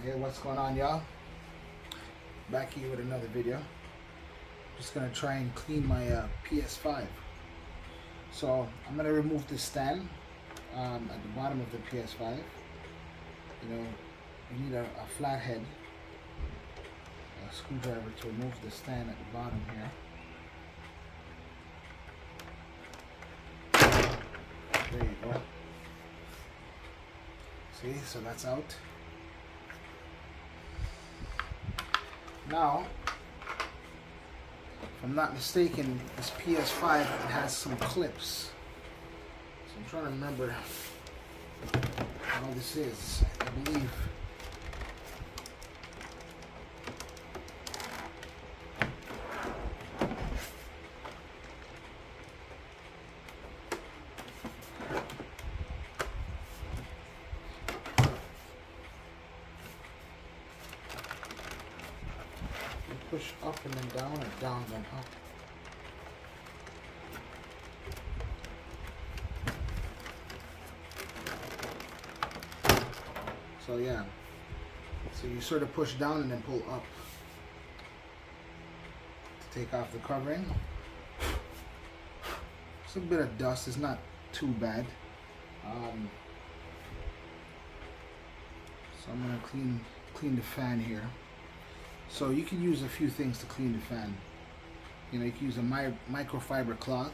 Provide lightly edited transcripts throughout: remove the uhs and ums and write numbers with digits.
Hey, what's going on, y'all? Back here with another video. Just gonna try and clean my PS5. So I'm gonna remove the stand at the bottom of the PS5. You know, you need a flathead, a screwdriver to remove the stand at the bottom here. There you go. See, so that's out. Now, if I'm not mistaken, this PS5 it has some clips. So I'm trying to remember how this is. I believe push up and then down, or down then up. So yeah, so you sort of push down and then pull up to take off the covering. It's a bit of dust, it's not too bad. So I'm gonna clean the fan here. So you can use a few things to clean the fan. You know, you can use a microfiber cloth.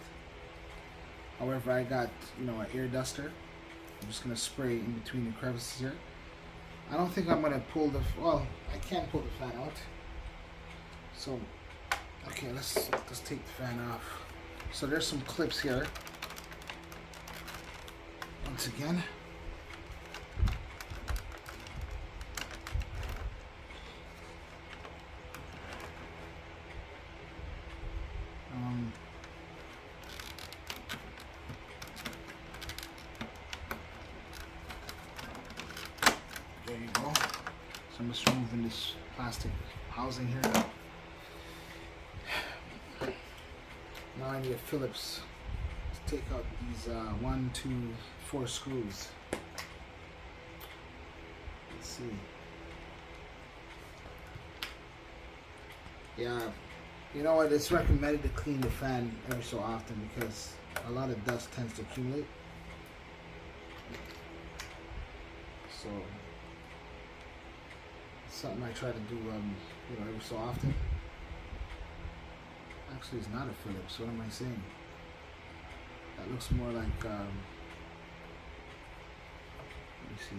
However, I got, you know, an air duster. I'm just gonna spray in between the crevices here. I don't think I'm gonna pull the, well, I can't pull the fan out. So, okay, let's take the fan off. So there's some clips here. Once again. There you go. So I'm just removing this plastic housing here. Now I need a Phillips to take out these 1, 2, 4 screws. Let's see. Yeah, you know what? It's recommended to clean the fan every so often because a lot of dust tends to accumulate. So something I try to do, you know, every so often. Actually, it's not a Phillips. What am I saying? That looks more like, let me see.